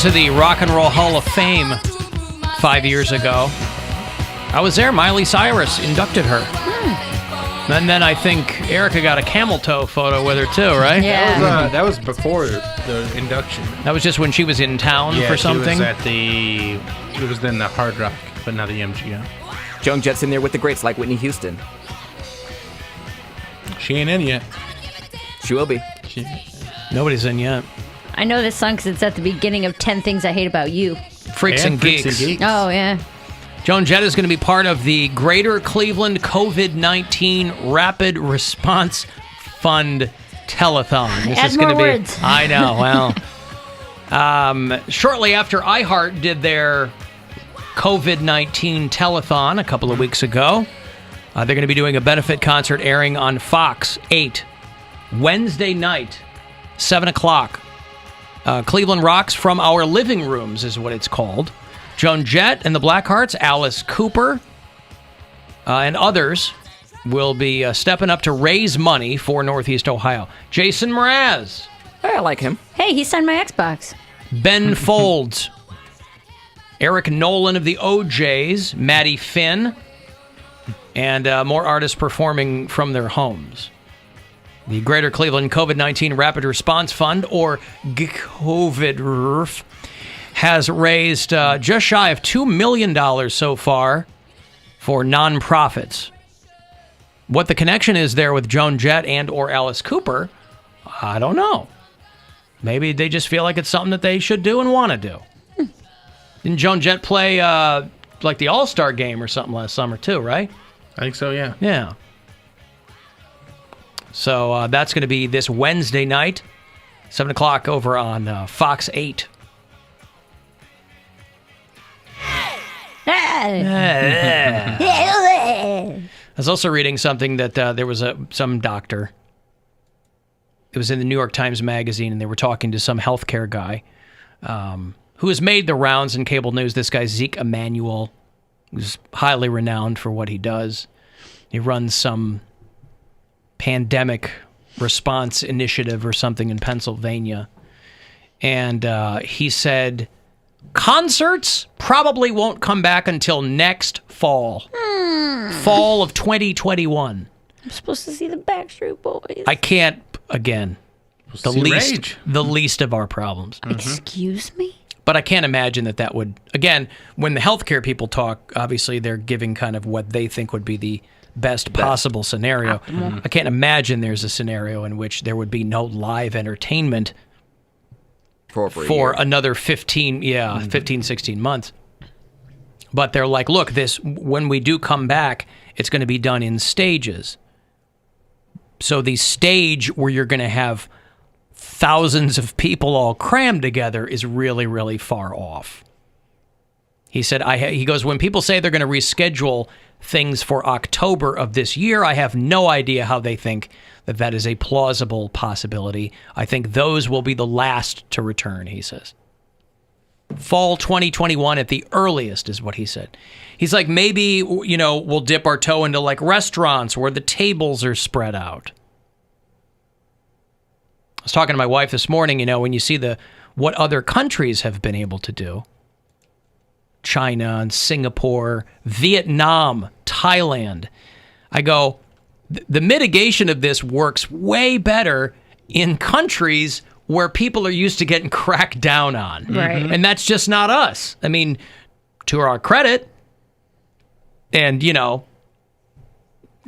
to the Rock and Roll Hall of Fame 5 years ago. I was there. Miley Cyrus inducted her. And then I think Erica got a camel toe photo with her too, right? Yeah. That was before the induction. That was just when she was in town for something? It was then the Hard Rock, but not the MGM. Joan Jett's in there with the greats like Whitney Houston. She ain't in yet. She will be. Nobody's in yet. I know this song because it's at the beginning of 10 Things I Hate About You. Freaks and Geeks. Oh, yeah. Joan Jett is going to be part of the Greater Cleveland COVID-19 Rapid Response Fund Telethon. This Add is going to more be. words. I know. Well, shortly after iHeart did their COVID-19 telethon a couple of weeks ago, they're going to be doing a benefit concert airing on Fox 8 Wednesday night, 7 o'clock. Cleveland Rocks from Our Living Rooms is what it's called. Joan Jett and the Blackhearts, Alice Cooper, and others will be stepping up to raise money for Northeast Ohio. Jason Mraz. Hey, I like him. Hey, he signed my Xbox. Ben Folds. Eric Nolan of the OJs. Maddie Finn. And more artists performing from their homes. The Greater Cleveland COVID-19 Rapid Response Fund, or GCOVIDRF, has raised just shy of $2 million so far for nonprofits. What the connection is there with Joan Jett and or Alice Cooper, I don't know. Maybe they just feel like it's something that they should do and want to do. Didn't Joan Jett play like the All-Star game or something last summer too, right? I think so, yeah. Yeah. So that's going to be this Wednesday night, 7 o'clock over on Fox 8. I was also reading something that there was some doctor. It was in the New York Times Magazine, and they were talking to some healthcare guy who has made the rounds in cable news. This guy, Zeke Emanuel, who's highly renowned for what he does. He runs some pandemic response initiative or something in Pennsylvania. And he said, concerts probably won't come back until next fall. Fall of 2021. I'm supposed to see the Backstreet Boys. I can't, again, the Rage. least of our problems. Excuse me? But I can't imagine that would, again, when the healthcare people talk, obviously they're giving kind of what they think would be the best possible scenario. I can't imagine there's a scenario in which there would be no live entertainment for another 15, 16 months. But they're like, look, when we do come back, it's going to be done in stages. So the stage where you're going to have thousands of people all crammed together is really, really far off. He said, he goes, when people say they're going to reschedule things for October of this year, I have no idea how they think that is a plausible possibility. I think those will be the last to return, he says. Fall 2021 at the earliest is what he said. He's like, maybe, we'll dip our toe into like restaurants where the tables are spread out. I was talking to my wife this morning, when you see what other countries have been able to do. China and Singapore, Vietnam, Thailand. I go, the mitigation of this works way better in countries where people are used to getting cracked down on. Right. And that's just not us. I mean, to our credit, and, I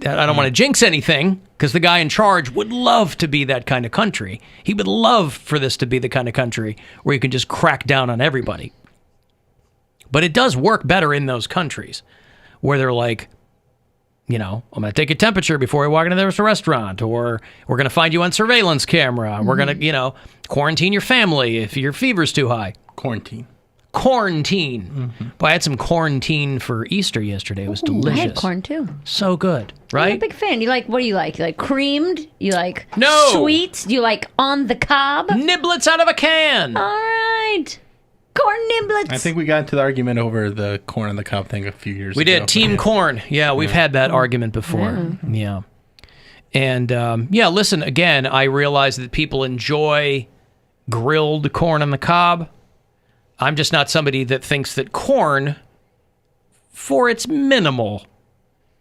don't want to jinx anything, because the guy in charge would love to be that kind of country. He would love for this to be the kind of country where you can just crack down on everybody. But it does work better in those countries where they're like, I'm going to take your temperature before you walk into this restaurant, or we're going to find you on surveillance camera. We're going to, quarantine your family if your fever's too high. Quarantine. Boy, I had some quarantine for Easter yesterday. It was delicious. I had corn too. So good, right? I'm a big fan. What do you like? You like creamed? You like No. sweet? Do you like on the cob? Niblets out of a can. All right. Corn niblets. I think we got into the argument over the corn on the cob thing a few years ago. We did. Team corn. Yeah, we've had that argument before. Yeah. And, listen, again, I realize that people enjoy grilled corn on the cob. I'm just not somebody that thinks that corn, for its minimal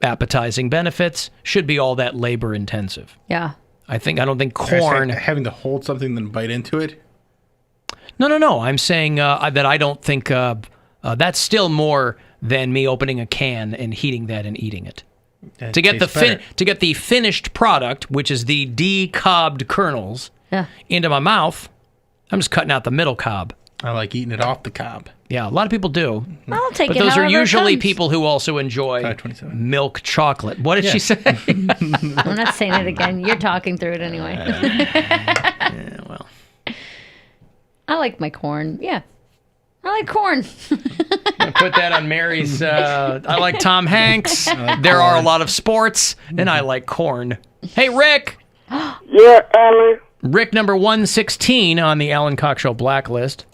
appetizing benefits, should be all that labor intensive. Yeah. I don't think corn. Having to hold something then bite into it. No. I'm saying that I don't think that's still more than me opening a can and heating that and eating it. To get the finished product, which is the decobbed kernels, into my mouth, I'm just cutting out the middle cob. I like eating it off the cob. Yeah, a lot of people do. I'll take but it. those are however it usually comes. people who also enjoy 527. milk chocolate. What did she say? I'm not saying it again. You're talking through it anyway. Yeah, well. I like my corn. Yeah. I like corn. I put that on Mary's. I like Tom Hanks. There are a lot of sports, and I like corn. Hey, Rick. Yeah, Alan. Rick number 116 on the Alan Cox Show blacklist.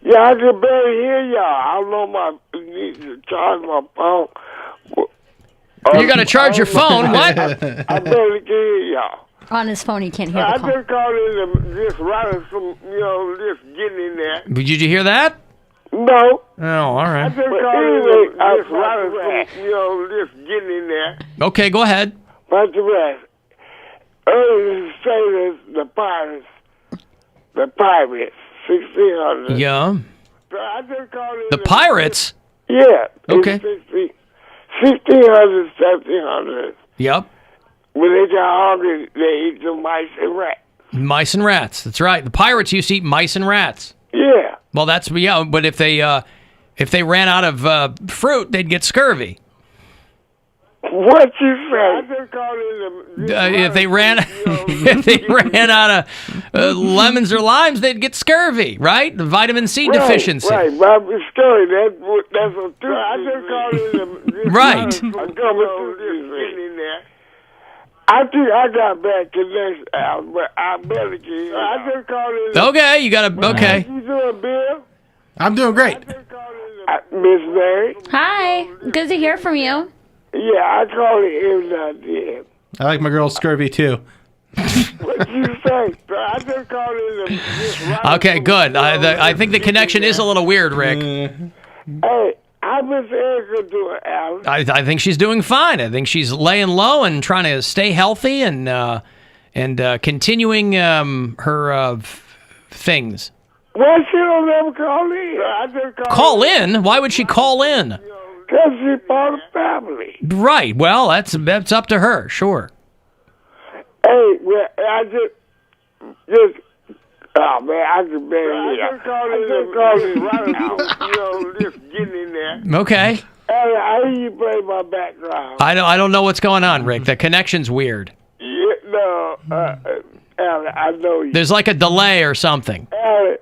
Yeah, I can barely hear y'all. I don't know need to charge my phone. You're going to charge your phone? What? I barely can hear y'all. On his phone, he can't hear I the call. just called in to just running some, just getting in there. Did you hear that? No. Oh, all I right. just called in to just running some, just getting in there. Okay, go ahead. Bunch of rest. Earlier say that the pirates, 1600. Yeah. So I just called in The Pirates? Yeah. Okay. 1600, 1700. Yep. When they get hungry, they eat the mice and rats. Mice and rats. That's right. The pirates used to eat mice and rats. Yeah. Well, but if they ran out of fruit, they'd get scurvy. What you say? I just called in If they ran out of lemons or limes, they'd get scurvy, right? The vitamin C deficiency. Right, Bobby Scurry. That's a truth. I just called in Right. I think I got bad connection, Al, but I better get in. I just called in. Okay, you got to. Okay. You doing, Bill? I'm doing great. Miss Mary? Hi. Good to hear from you. Yeah, I called it every now and then. I like my girl scurvy too. What you say? I just called in. Okay, good. I think the connection is a little weird, Rick. Hey, how Miss Erica doing, Al? I think she's doing fine. I think she's laying low and trying to stay healthy and continuing her things. Well, she don't ever call in. I just Call in? Why would she call in? Because she's part of the family. Right. Well, that's up to her. Sure. Hey, well, I just, oh man, I just barely hear. Just getting in there. Okay. Hey, I hear you play my background. I don't know what's going on, Rick. The connection's weird. Yeah, no, Alan, I know you. There's like a delay or something. Alan,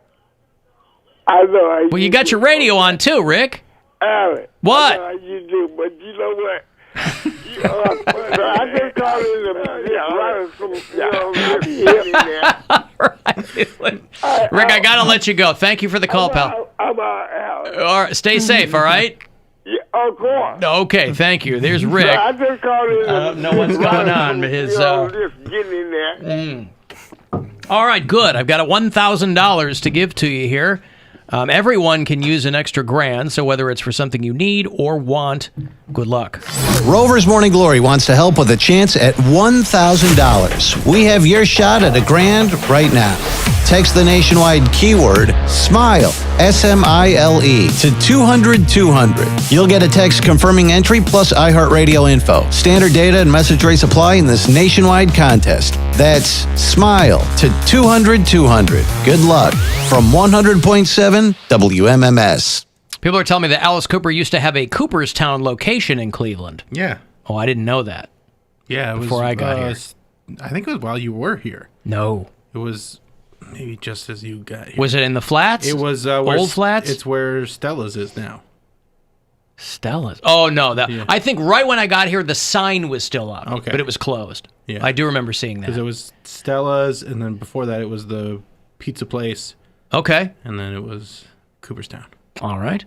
I know how Well, you got your radio on too, Rick. Alan. What? I know how you do, but you know what? I just called in Rick, I gotta let you go. Thank you for the call, pal. I'm out, Alan. All right, stay safe. All right. Yeah, of course. Okay, thank you. There's Rick. I just called in. I don't know what's going on, but his. Just getting in there. All right, good. I've got a $1,000 to give to you here. Everyone can use an extra grand, so whether it's for something you need or want, good luck. Rover's Morning Glory wants to help with a chance at $1,000. We have your shot at $1,000 right now. Text the nationwide keyword SMILE, S-M-I-L-E, to 200-200. You'll get a text confirming entry plus iHeartRadio info. Standard data and message rates apply in this nationwide contest. That's SMILE to 200-200. Good luck. From 100.7 WMMS. People are telling me that Alice Cooper used to have a Cooperstown location in Cleveland. Yeah. Oh, I didn't know that. Yeah, it was Before I got here. I think it was while you were here. No. It was maybe just as you got here. Was it in the flats? It was Old Flats? It's where Stella's is now. Stella's. Oh, no. Yeah. I think right when I got here, the sign was still up, Okay. but it was closed. Yeah. I do remember seeing that. Because it was Stella's, and then before that, it was the pizza place, Okay. and then it was Cooperstown. All right.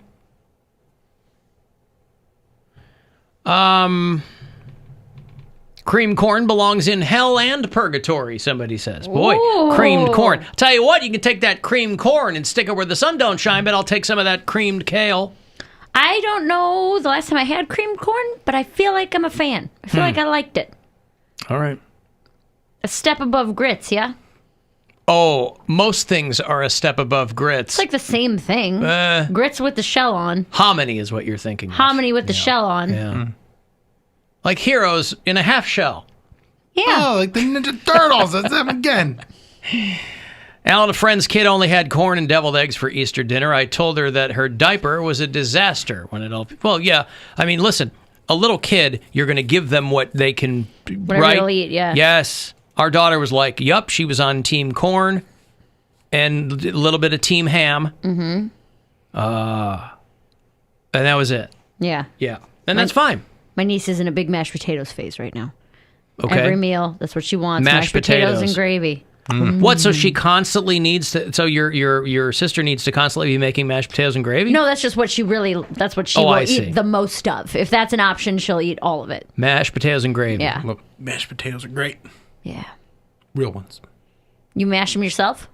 Cream corn belongs in hell and purgatory, somebody says. Boy, Ooh. creamed corn. Tell you what, you can take that creamed corn and stick it where the sun don't shine, but I'll take some of that creamed kale. I don't know the last time I had creamed corn, but I feel like I'm a fan. I feel like I liked it. All right. A step above grits, yeah? Oh, most things are a step above grits. It's like the same thing. Grits with the shell on. Hominy is what you're thinking of. Hominy with the shell on. Yeah. Like Heroes in a half shell. Yeah. Oh, like the Ninja Turtles. That's them again. Alan, a friend's kid only had corn and deviled eggs for Easter dinner. I told her that her diaper was a disaster when it all... Well, yeah. I mean, listen, a little kid, you're going to give them what they can... Whatever they'll eat, yeah. Yes. Our daughter was like, yup, she was on team corn and a little bit of team ham. Mm-hmm. And that was it. Yeah. Yeah. And that's fine. My niece is in a big mashed potatoes phase right now. Okay. Every meal, that's what she wants. Mashed potatoes and potatoes. gravy. What? So she constantly needs to... So your sister needs to constantly be making mashed potatoes and gravy? No, that's just what she really... That's what she Oh, will I see. eat the most of. If that's an option, she'll eat all of it. Mashed potatoes and gravy. Yeah. Look, mashed potatoes are great. Yeah. Real ones. You mash them yourself?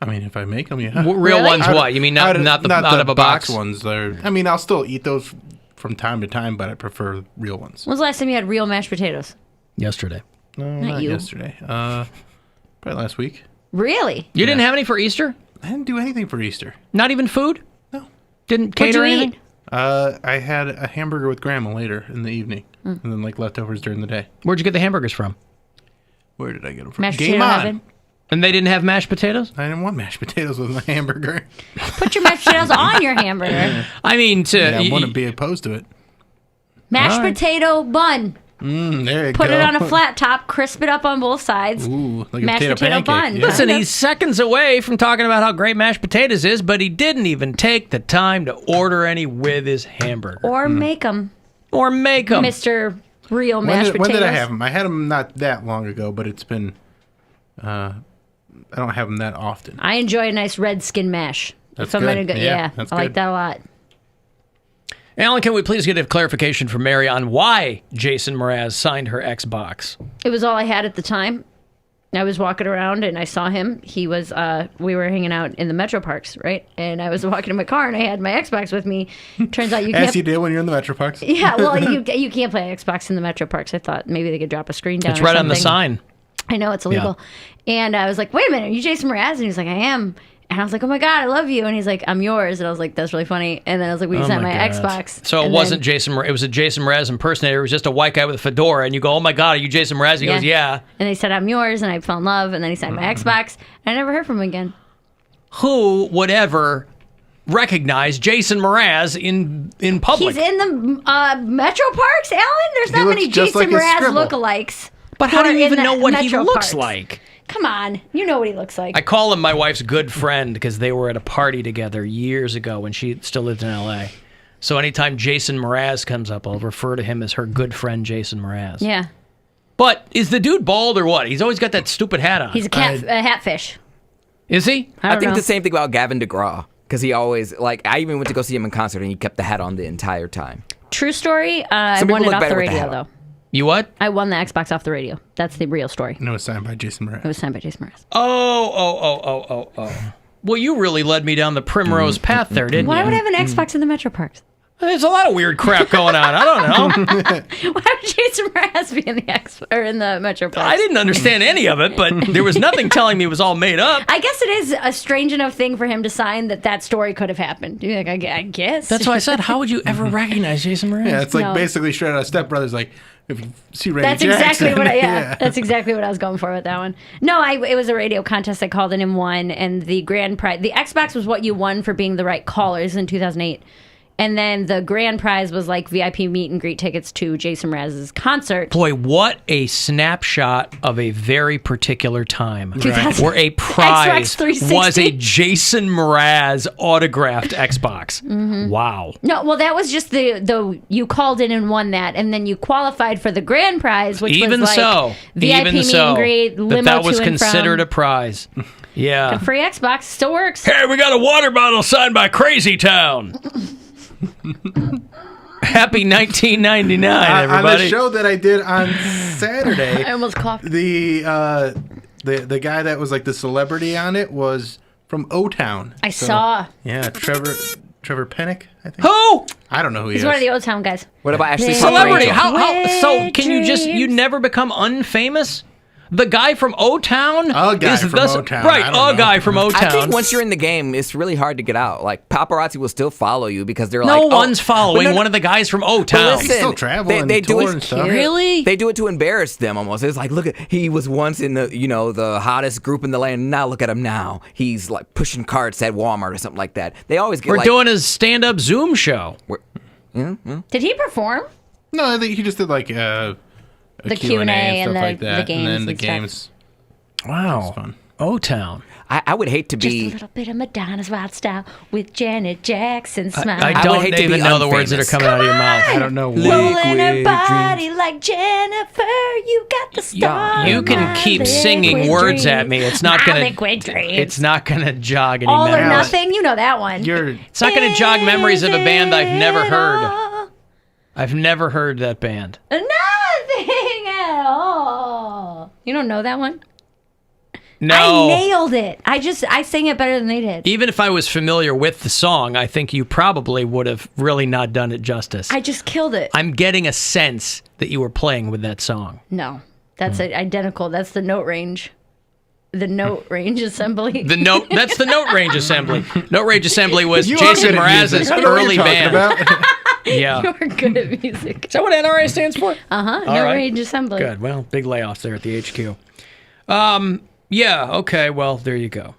I mean, if I make them, yeah. Real Really? ones what? You mean not out of a box? ones. They're, I mean, I'll still eat those from time to time, but I prefer real ones. When's the last time you had real mashed potatoes? Yesterday. No, Not not you. yesterday. Probably last week. Really? You didn't have any for Easter? I didn't do anything for Easter. Not even food? No. Didn't What'd cater you anything? eat? I had a hamburger with Grandma later in the evening, and then like leftovers during the day. Where'd you get the hamburgers from? Where did I get them from? Mashed Game potato On. heaven? And they didn't have mashed potatoes? I didn't want mashed potatoes with my hamburger. Put your mashed potatoes on your hamburger. I mean, I wouldn't be opposed to it. Mashed All right. potato bun. There you Put go. it on a flat top, crisp it up on both sides. Ooh, like a Mashed potato potato pancake. bun. Yeah. Listen, he's seconds away from talking about how great mashed potatoes is, but he didn't even take the time to order any with his hamburger. Or make them, Or make them. Mr. Real mashed When potatoes. did I have them? I had them not that long ago, but it's been. I don't have them that often. I enjoy a nice red skin mash. That's If I'm gonna good. go, Yeah, yeah, that's I like good. that a lot. Alan, can we please get a clarification from Mary on why Jason Mraz signed her Xbox? It was all I had at the time. I was walking around and I saw him. He was, we were hanging out in the Metro Parks, right? And I was walking in my car and I had my Xbox with me. Turns out you As can't. you do when you're in the Metro Parks. Yeah, well, you can't play Xbox in the Metro Parks. I thought maybe they could drop a screen down. It's or right on the something. sign. I know it's illegal. And I was like, wait a minute, are you Jason Mraz? And he's like, I am. And I was like, oh my God, I love you. And he's like, I'm yours. And I was like, that's really funny. And then I was like, will you sign my God. Xbox? So it And wasn't then- Jason. It was a Jason Mraz impersonator. It was just a white guy with a fedora, and you go, "Oh my God, are you Jason Mraz?" He goes, "Yeah." And they said, I'm yours. And I fell in love. And then he signed my Xbox. And I never heard from him again. Who would ever recognize Jason Mraz in public? He's in the Metro Parks, Alan? There's not looks many just Jason like his Mraz scribble. lookalikes. But who how do are you in even the know what he Metro looks Parks. like? Come on. You know what he looks like. I call him my wife's good friend because they were at a party together years ago when she still lived in L.A. So anytime Jason Mraz comes up, I'll refer to him as her good friend Jason Mraz. Yeah. But is the dude bald or what? He's always got that stupid hat on. He's a hatfish. Is he? I I don't think know. the same thing about Gavin DeGraw. Because he always, like, I even went to go see him in concert and he kept the hat on the entire time. True story. I Some won people it look off better the with the radio, hat on. though. You what? I won the Xbox off the radio. That's the real story. And it was signed by Jason Mraz. It was signed by Jason Mraz. Oh. Well, you really led me down the primrose path there, didn't Why you? would I have an Xbox in the Metro Parks? There's a lot of weird crap going on. I don't know. Why would Jason Mraz be in the Metro Parks? I didn't understand any of it, but there was nothing telling me it was all made up. I guess it is a strange enough thing for him to sign that story could have happened. You're like, I guess. That's why I said, how would you ever recognize Jason Mraz? Yeah, it's like No. basically straight out of Step Brothers. Like, if you see Randy That's Jackson. exactly what that's exactly what I was going for with that one. No, it was a radio contest I called in and won, and the grand prize, the Xbox was what you won for being the right callers in 2008. And then the grand prize was like VIP meet and greet tickets to Jason Mraz's concert. Boy, what a snapshot of a very particular time. Right. Where a prize Xbox 360. was a Jason Mraz autographed Xbox. Mm-hmm. Wow. No, well, that was just the you called in and won that, and then you qualified for the grand prize, which Even was like so, VIP even meet so, and greet, limo that was to and considered from. a prize. Yeah. Free Xbox still works. Hey, we got a water bottle signed by Crazy Town. Happy 1999, On everybody. the show that I did on Saturday, I almost coughed. the guy that was like the celebrity on it was from OTown. I saw. Yeah, Trevor Pennick, I think. Who? I don't know who he He's is. one of the OTown guys. What about Ashley Celebrity. Rachel? How? So can you just Dreams. you never become unfamous? The guy from O-Town? A guy is from thus- O-Town. Right, I don't a know. guy from O-Town. I think once you're in the game, it's really hard to get out. Like paparazzi will still follow you because they're no like, one's following Well, no, one of the guys from but O-Town. listen, still travel they and do tour it. and stuff. Really? They do it to embarrass them almost. It's like, look at he was once in the the hottest group in the land. Now look at him now. He's like pushing carts at Walmart or something like that. They always get We're like, doing his stand-up Zoom show. Did he perform? No, I think he just did like a The Q&A and stuff the- like that. the games and then the and stuff. games. Wow. fun. O-Town. I would hate to Just a be. little bit of Madonna's wild style with Janet Jackson smile. I would don't hate to even be know the words that are unfamous. coming out of your mouth. I don't know what. Rolling her Liquid body like Jennifer, you got the star. You in can my keep singing liquid words dreams. at me. It's not My gonna. liquid dreams. It's not gonna jog any All or memories. nothing. You know that one. You're It's not gonna jog memories of a band I've never Is it heard. all? I've never heard that band. Nothing at all. You don't know that one? No. I nailed it. I sang it better than they did. Even if I was familiar with the song, I think you probably would have really not done it justice. I just killed it. I'm getting a sense that you were playing with that song. No, that's identical. That's the note range. The note range assembly. That's the Note Range Assembly. Note Range Assembly was you are Jason good at music. Mraz's I know what early you're talking band. about. Yeah. You're good at music. Is that what NRA stands for? Note right. range assembly. Good. Well, big layoffs there at the HQ. Yeah, okay, well, there you go.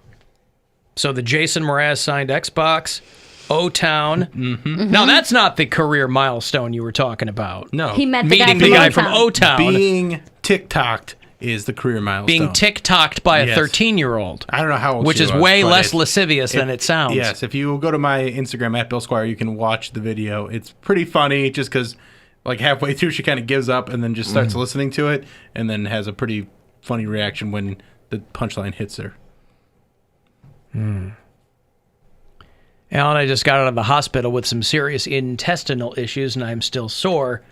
So the Jason Mraz signed Xbox, O-Town. Mm-hmm. Now, that's not the career milestone you were talking about. No. He met the Meeting guy the guy from from O-Town. O-Town. Being TikToked is the career milestone. Being tick-tocked by a Yes. 13-year-old. I don't know how old Which she is was, way but less lascivious than it sounds. Yes, if you go to my Instagram at Bill Squire, you can watch the video. It's pretty funny just because like halfway through she kind of gives up and then just starts listening to it and then has a pretty funny reaction when the punchline hits her. Alan, I just got out of the hospital with some serious intestinal issues and I'm still sore.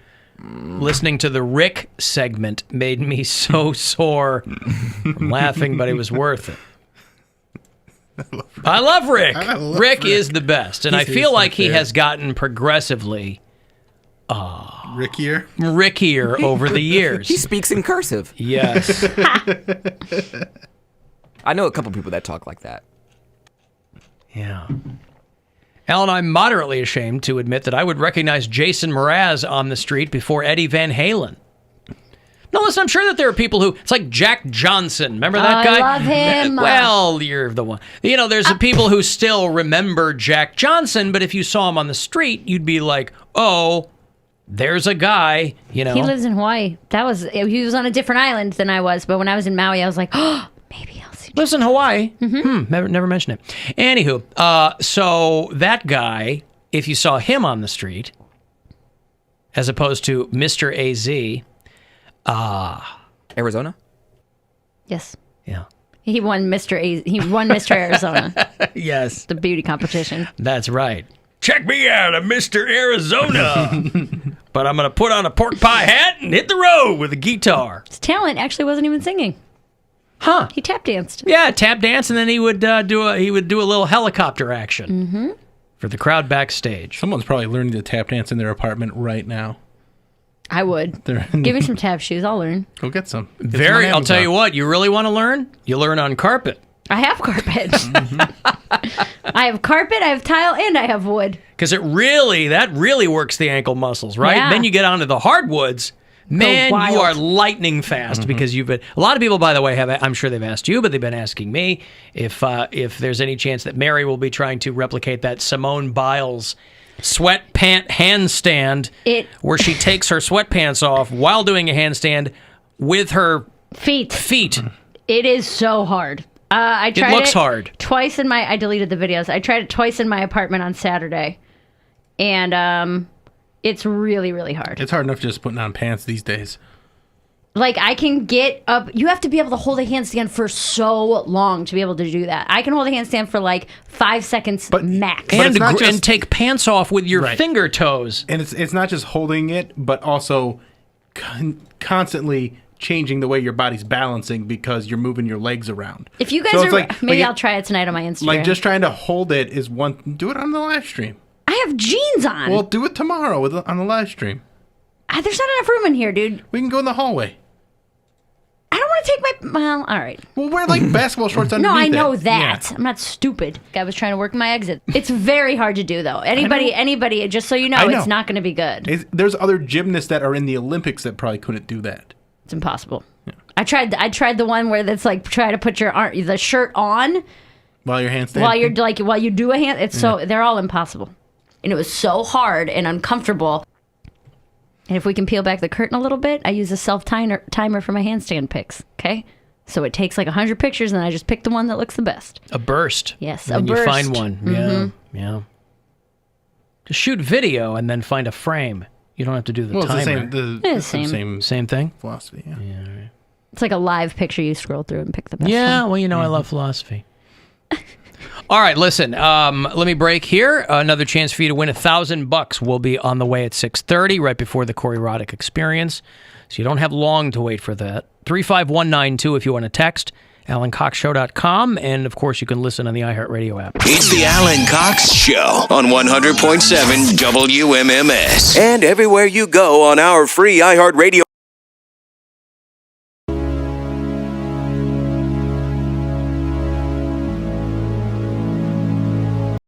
Listening to the Rick segment made me so sore from laughing, but it was worth it. I love Rick. Rick is the best, and I He's feel my like he favorite. has gotten progressively Rickier? rickier over the years. He speaks in cursive. Yes. I know a couple people that talk like that. Yeah. Alan, I'm moderately ashamed to admit that I would recognize Jason Mraz on the street before Eddie Van Halen. No, listen, I'm sure that there are people who, it's like Jack Johnson. Remember that guy? I love him. Well, you're the one. You know, there's people who still remember Jack Johnson, but if you saw him on the street, you'd be like, oh, there's a guy, you know. He lives in Hawaii. He was on a different island than I was, but when I was in Maui, I was like, oh, maybe I'll see. Lives in Hawaii. Never mentioned it. Anywho, so that guy, if you saw him on the street, as opposed to Mr. AZ, Arizona? Yes. yeah. He won Mr. Arizona, Yes, the beauty competition. that's right. Check me out, I'm Mr. Arizona. But I'm going to put on a pork pie hat and hit the road with a guitar. His talent actually wasn't even singing. Huh. He tap danced. Yeah, tap dance, and then he would do a little helicopter action for the crowd backstage. Someone's probably learning to tap dance in their apartment right now. I would. Give me some tap shoes. I'll learn. Go get some. Get some Very. on I'll tell Amazon. you what. You really want to learn? You learn on carpet. I have carpet. I have carpet, I have tile, and I have wood. Because that really works the ankle muscles, right? Yeah. Then you get onto the hardwoods. Man, you wild. are lightning fast because you've been. A lot of people, by the way, I'm sure they've asked you, but they've been asking me if there's any chance that Mary will be trying to replicate that Simone Biles sweatpant handstand, where she takes her sweatpants off while doing a handstand with her Feet. feet. It is so hard. I tried looks hard. twice I deleted the videos. I tried it twice in my apartment on Saturday, and it's really, really hard. It's hard enough just putting on pants these days. Like, I can get up. You have to be able to hold a handstand for so long to be able to do that. I can hold a handstand for like 5 seconds max. But it's not And take pants off with your finger toes. And it's not just holding it, but also constantly changing the way your body's balancing because you're moving your legs around. If you guys maybe I'll try it tonight on my Instagram. Like, just trying to hold it is one. Do it on the live stream. I have jeans on. Well, do it tomorrow on the live stream. There's not enough room in here, dude. We can go in the hallway. I don't want to take my... Well, all right. Well, wear like basketball shorts underneath. No, I know it. that. Yeah. I'm not stupid. I was trying to work my exit. It's very hard to do, though. Anybody, just so you know, it's not going to be good. There's other gymnasts that are in the Olympics that probably couldn't do that. It's impossible. Yeah. I tried the one where that's like try to put the shirt on while you're handstanding. While you do a hand. It's so they're all impossible, and it was so hard and uncomfortable. And if we can peel back the curtain a little bit, I use a self timer for my handstand pics. Okay, so it takes like 100 pictures, and I just pick the one that looks the best. A burst. Yes, and burst. You find one. Mm-hmm. Yeah. Just shoot video and then find a frame. You don't have to do the timer. It's the same thing. Philosophy. Yeah. Right. It's like a live picture. You scroll through and pick the best. Yeah. one. Well, I love philosophy. All right, listen. Let me break here. Another chance for you to win $1,000 will be on the way at 6:30, right before the Corey Roddick Experience. So you don't have long to wait for that. 35192 if you want to text. AlanCoxShow.com, and of course you can listen on the iHeartRadio app. It's the Alan Cox Show on 100.7 WMMS and everywhere you go on our free iHeartRadio.